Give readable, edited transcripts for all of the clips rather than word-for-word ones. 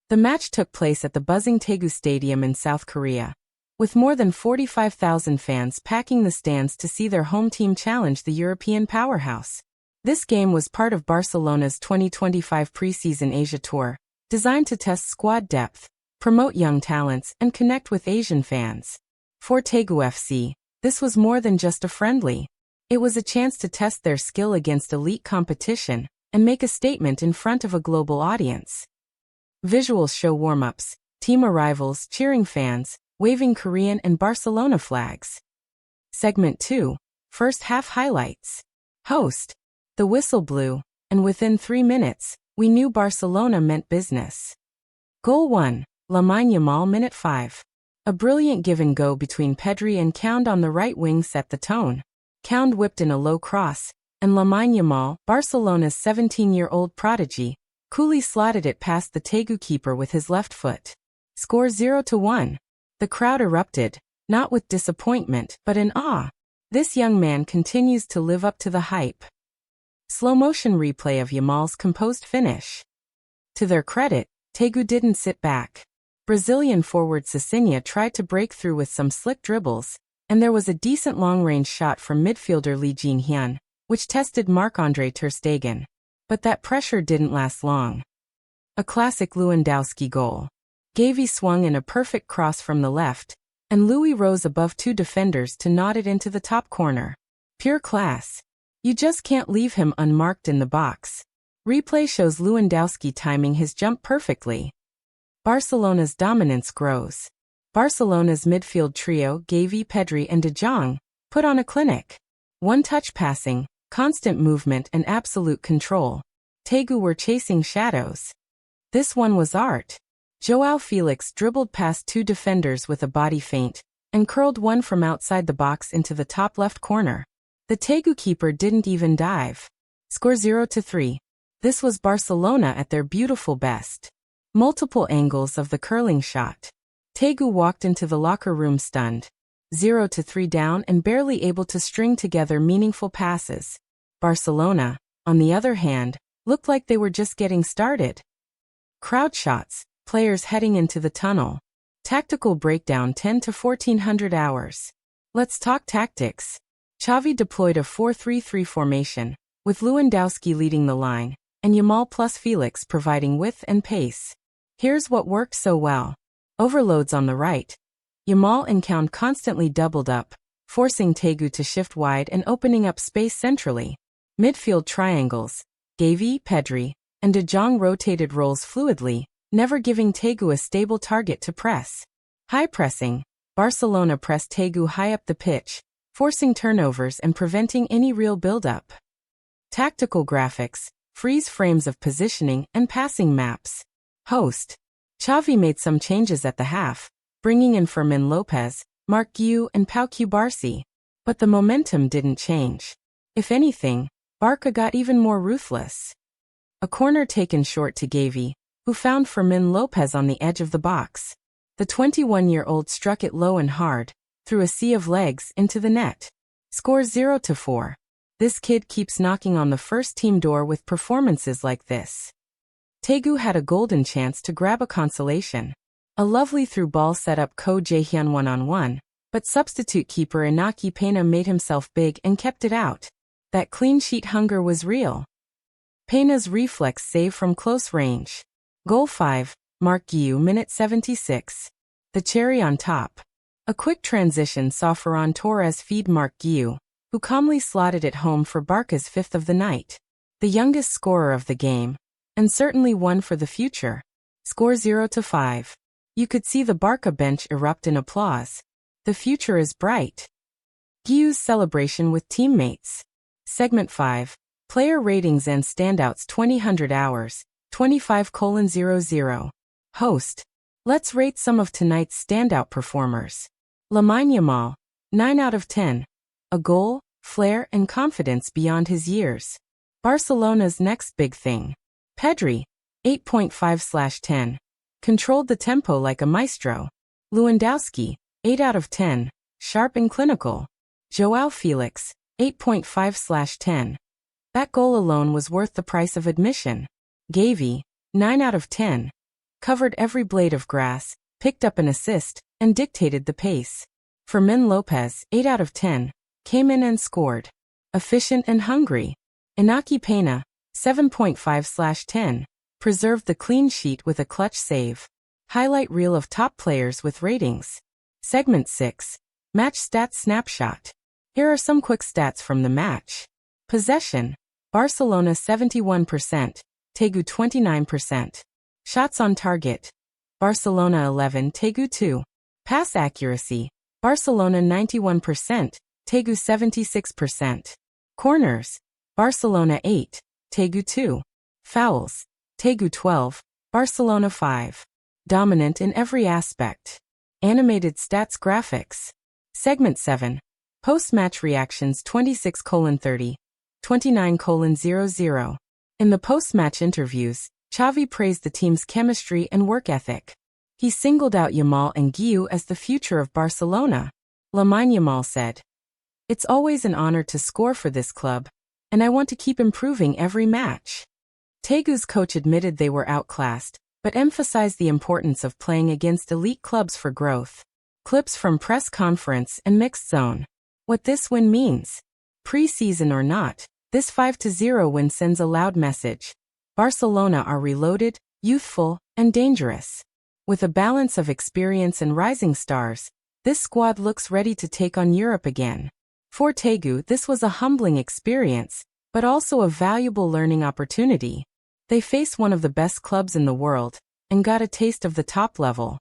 The match took place at the buzzing Daegu Stadium in South Korea, with more than 45,000 fans packing the stands to see their home team challenge the European powerhouse. This game was part of Barcelona's 2025 preseason Asia Tour, designed to test squad depth, promote young talents, and connect with Asian fans. For Daegu FC, this was more than just a friendly. It was a chance to test their skill against elite competition and make a statement in front of a global audience. Visuals show warm-ups, team arrivals, cheering fans, waving Korean and Barcelona flags. Segment 2. First half highlights. Host. The whistle blew, and within 3 minutes, we knew Barcelona meant business. Goal 1. Lamine Yamal, minute 5. A brilliant give-and-go between Pedri and Kound on the right wing set the tone. Kound whipped in a low cross, and Lamine Yamal, Barcelona's 17-year-old prodigy, coolly slotted it past the Daegu keeper with his left foot. Score 0-1. The crowd erupted, not with disappointment, but in awe. This young man continues to live up to the hype. Slow-motion replay of Yamal's composed finish. To their credit, Daegu didn't sit back. Brazilian forward Cicinha tried to break through with some slick dribbles, and there was a decent long-range shot from midfielder Lee Jin-hyun, which tested Marc-Andre ter Stegen. But that pressure didn't last long. A classic Lewandowski goal. Gavi swung in a perfect cross from the left, and Louis rose above 2 defenders to nod it into the top corner. Pure class. You just can't leave him unmarked in the box. Replay shows Lewandowski timing his jump perfectly. Barcelona's dominance grows. Barcelona's midfield trio, Gavi, Pedri, and De Jong, put on a clinic. One-touch passing, constant movement, and absolute control. Daegu were chasing shadows. This one was art. João Felix dribbled past 2 defenders with a body feint, and curled one from outside the box into the top left corner. The Daegu keeper didn't even dive. Score 0-3. This was Barcelona at their beautiful best. Multiple angles of the curling shot. Daegu walked into the locker room stunned. 0-3 down and barely able to string together meaningful passes. Barcelona, on the other hand, looked like they were just getting started. Crowd shots, players heading into the tunnel. Tactical breakdown 10 to 1400 hours. Let's talk tactics. Xavi deployed a 4-3-3 formation, with Lewandowski leading the line, and Yamal plus Felix providing width and pace. Here's what worked so well. Overloads on the right. Yamal and Kound constantly doubled up, forcing Daegu to shift wide and opening up space centrally. Midfield triangles. Gavi, Pedri, and De Jong rotated roles fluidly, never giving Daegu a stable target to press. High pressing. Barcelona pressed Daegu high up the pitch, forcing turnovers and preventing any real build-up. Tactical graphics, freeze frames of positioning and passing maps. Host. Xavi made some changes at the half, bringing in Fermin Lopez, Marc Guiu, and Pau Cubarsí. But the momentum didn't change. If anything, Barca got even more ruthless. A corner taken short to Gavi, who found Fermin Lopez on the edge of the box. The 21-year-old struck it low and hard, through a sea of legs, into the net. Score 0-4. This kid keeps knocking on the first-team door with performances like this. Daegu had a golden chance to grab a consolation. A lovely through ball set up Ko Jae-hyun one-on-one, but substitute keeper Inaki Peña made himself big and kept it out. That clean sheet hunger was real. Peña's reflex save from close range. Goal 5, Marc Guiu, minute 76. The cherry on top. A quick transition saw Ferran Torres feed Marc Guiu, who calmly slotted it home for Barca's 5th of the night. The youngest scorer of the game, and certainly one for the future. Score 0-5. You could see the Barca bench erupt in applause. The future is bright. Guiu's celebration with teammates. Segment 5. Player ratings and standouts 2000 hours, 25:00. Host. Let's rate some of tonight's standout performers. Lamine Yamal, 9 out of 10. A goal, flair, and confidence beyond his years. Barcelona's next big thing. Pedri, 8.5/10. Controlled the tempo like a maestro. Lewandowski, 8 out of 10. Sharp and clinical. João Felix, 8.5/10. That goal alone was worth the price of admission. Gavi, 9 out of 10. covered every blade of grass, picked up an assist, and dictated the pace. Fermin Lopez, 8 out of 10, came in and scored. Efficient and hungry. Inaki Peña, 7.5/10, preserved the clean sheet with a clutch save. Highlight reel of top players with ratings. Segment 6. Match Stats Snapshot. Here are some quick stats from the match. Possession. Barcelona 71%, Daegu 29%. Shots on target. Barcelona 11, Daegu 2. Pass accuracy. Barcelona 91%, Daegu 76%. Corners. Barcelona 8, Daegu 2. Fouls. Daegu 12, Barcelona 5. Dominant in every aspect. Animated stats graphics. Segment 7. Post-match reactions 26:30, 29:00. In the post-match interviews, Xavi praised the team's chemistry and work ethic. He singled out Yamal and Guiu as the future of Barcelona. Lamine Yamal said, "It's always an honor to score for this club, and I want to keep improving every match." Daegu's coach admitted they were outclassed, but emphasized the importance of playing against elite clubs for growth. Clips from press conference and mixed zone. What this win means. Pre-season or not, this 5-0 win sends a loud message. Barcelona are reloaded, youthful, and dangerous. With a balance of experience and rising stars, this squad looks ready to take on Europe again. For Daegu, this was a humbling experience, but also a valuable learning opportunity. They face one of the best clubs in the world, and got a taste of the top level.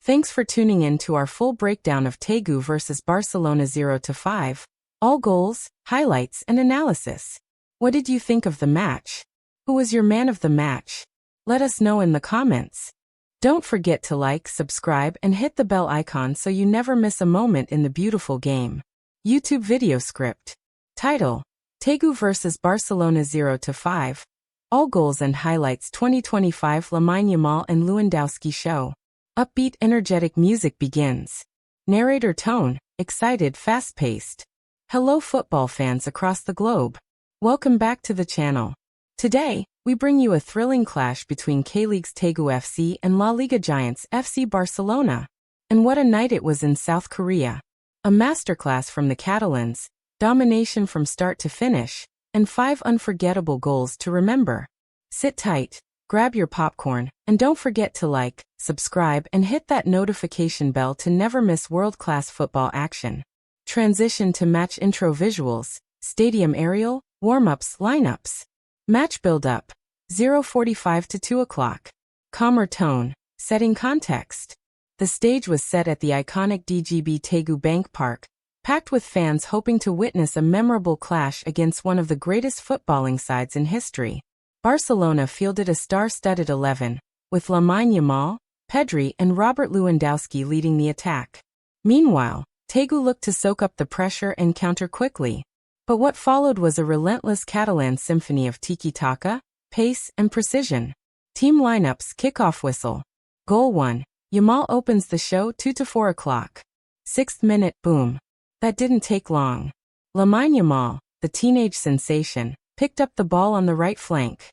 Thanks for tuning in to our full breakdown of Daegu versus Barcelona 0-5. All goals, highlights, and analysis. What did you think of the match? Who was your man of the match? Let us know in the comments. Don't forget to like, subscribe, and hit the bell icon so you never miss a moment in the beautiful game. YouTube video script. Title: Daegu vs Barcelona 0-5. All goals and highlights 2025 Lamine Yamal and Lewandowski show. Upbeat, energetic music begins. Narrator tone, excited, fast-paced. Hello football fans across the globe. Welcome back to the channel. Today, we bring you a thrilling clash between K-League's Daegu FC and La Liga giants FC Barcelona. And what a night it was in South Korea. A masterclass from the Catalans, domination from start to finish, and 5 unforgettable goals to remember. Sit tight, grab your popcorn, and don't forget to like, subscribe, and hit that notification bell to never miss world-class football action. Transition to match intro visuals, stadium aerial, warm-ups, lineups. Match build-up, 0:45 to 2 o'clock. Calmer tone, setting context. The stage was set at the iconic DGB Daegu Bank Park, packed with fans hoping to witness a memorable clash against one of the greatest footballing sides in history. Barcelona fielded a star-studded 11, with Lamine Yamal, Pedri, and Robert Lewandowski leading the attack. Meanwhile, Daegu looked to soak up the pressure and counter quickly. But what followed was a relentless Catalan symphony of tiki-taka, pace, and precision. Team lineups, kickoff whistle. Goal 1. Yamal opens the show 2-4 o'clock. 6th minute, boom. That didn't take long. Lamine Yamal, the teenage sensation, picked up the ball on the right flank.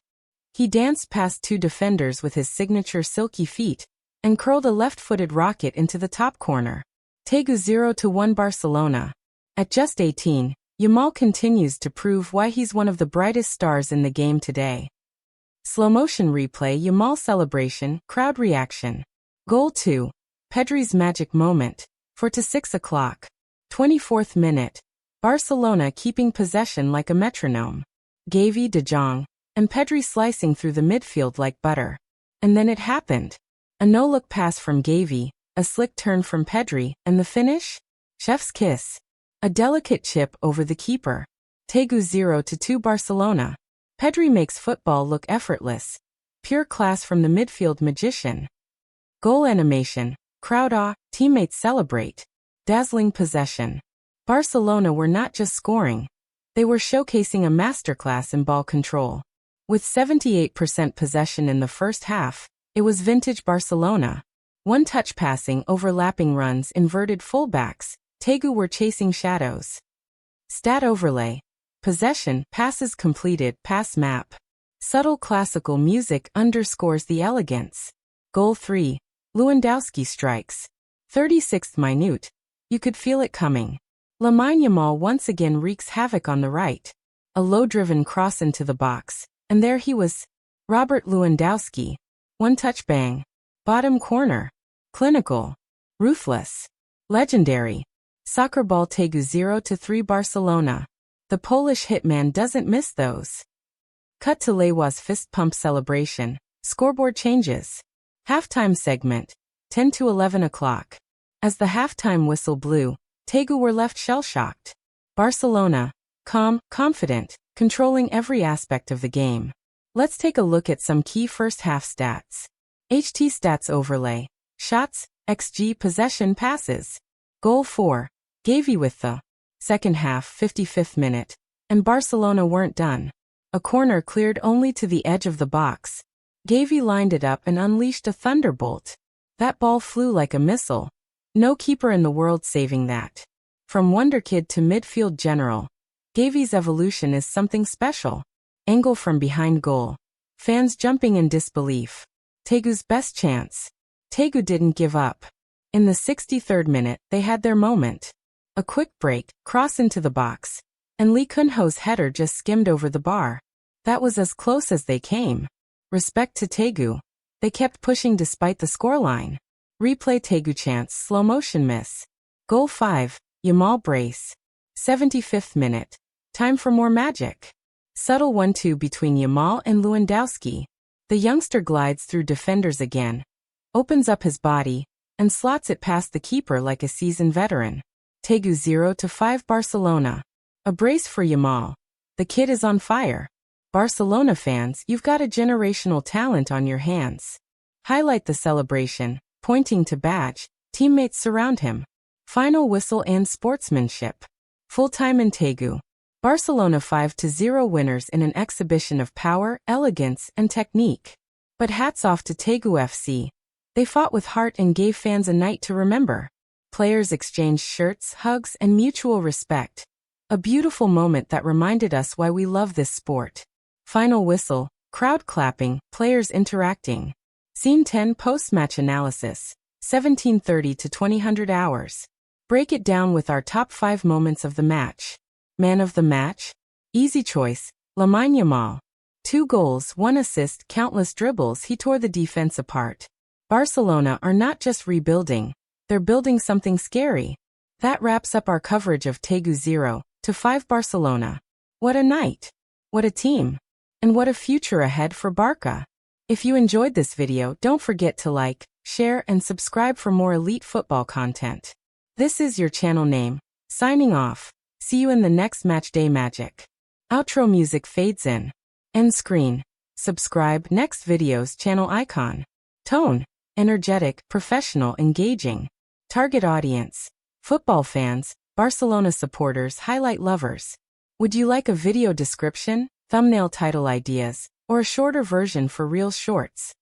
He danced past 2 defenders with his signature silky feet, and curled a left-footed rocket into the top corner. Daegu 0-1 Barcelona. At just 18, Yamal continues to prove why he's one of the brightest stars in the game today. Slow-motion replay, Yamal celebration, crowd reaction. Goal 2. Pedri's magic moment, 4-6 o'clock. 24th minute. Barcelona keeping possession like a metronome. Gavi, De Jong, and Pedri slicing through the midfield like butter. And then it happened. A no-look pass from Gavi, a slick turn from Pedri, and the finish? Chef's kiss. A delicate chip over the keeper. Daegu 0-2 Barcelona. Pedri makes football look effortless. Pure class from the midfield magician. Goal animation, crowd awe, teammates celebrate. Dazzling possession. Barcelona were not just scoring. They were showcasing a masterclass in ball control. With 78% possession in the first half, it was vintage Barcelona. One-touch passing, overlapping runs, inverted fullbacks. Daegu were chasing shadows. Stat overlay. Possession, passes completed, pass map. Subtle classical music underscores the elegance. Goal 3. Lewandowski strikes. 36th minute. You could feel it coming. Lamine Yamal once again wreaks havoc on the right. A low-driven cross into the box, and there he was. Robert Lewandowski. One-touch bang. Bottom corner. Clinical. Ruthless. Legendary. Soccer ball. Daegu 0-3 Barcelona. The Polish hitman doesn't miss those. Cut to Lewa's fist pump celebration. Scoreboard changes. Halftime segment. 10-11 o'clock. As the halftime whistle blew, Daegu were left shell-shocked. Barcelona. Calm, confident, controlling every aspect of the game. Let's take a look at some key first-half stats. HT stats overlay. Shots, XG, possession, passes. Goal 4. Gavi with the second half, 55th minute. And Barcelona weren't done. A corner cleared only to the edge of the box. Gavi lined it up and unleashed a thunderbolt. That ball flew like a missile. No keeper in the world saving that. From wonder kid to midfield general, Gavi's evolution is something special. Angle from behind goal. Fans jumping in disbelief. Daegu's best chance. Daegu didn't give up. In the 63rd minute, they had their moment. A quick break, cross into the box. And Lee Kun-ho's header just skimmed over the bar. That was as close as they came. Respect to Daegu. They kept pushing despite the scoreline. Replay. Daegu chance, slow motion miss. Goal 5, Yamal brace. 75th minute. Time for more magic. Subtle 1-2 between Yamal and Lewandowski. The youngster glides through defenders again. Opens up his body, and slots it past the keeper like a seasoned veteran. Daegu 0-5 Barcelona. A brace for Yamal. The kid is on fire. Barcelona fans, you've got a generational talent on your hands. Highlight the celebration, pointing to badge. Teammates surround him. Final whistle and sportsmanship. Full-time in Daegu. Barcelona 5-0 winners in an exhibition of power, elegance, and technique. But hats off to Daegu FC. They fought with heart and gave fans a night to remember. Players exchanged shirts, hugs, and mutual respect. A beautiful moment that reminded us why we love this sport. Final whistle, crowd clapping, players interacting. Scene 10 post-match analysis, 1730-2000 hours. Break it down with our top 5 moments of the match. Man of the match? Easy choice, Lamine Yamal. 2 goals, 1 assist, countless dribbles, he tore the defense apart. Barcelona are not just rebuilding, they're building something scary. That wraps up our coverage of Daegu 0-5 Barcelona. What a night! What a team! And what a future ahead for Barca! If you enjoyed this video, don't forget to like, share, and subscribe for more elite football content. This is your channel name, signing off. See you in the next Matchday Magic. Outro music fades in. End screen. Subscribe. Next videos channel icon. Tone. Energetic, professional, engaging. Target audience. Football fans, Barcelona supporters, highlight lovers. Would you like a video description, thumbnail title ideas, or a shorter version for Reels Shorts?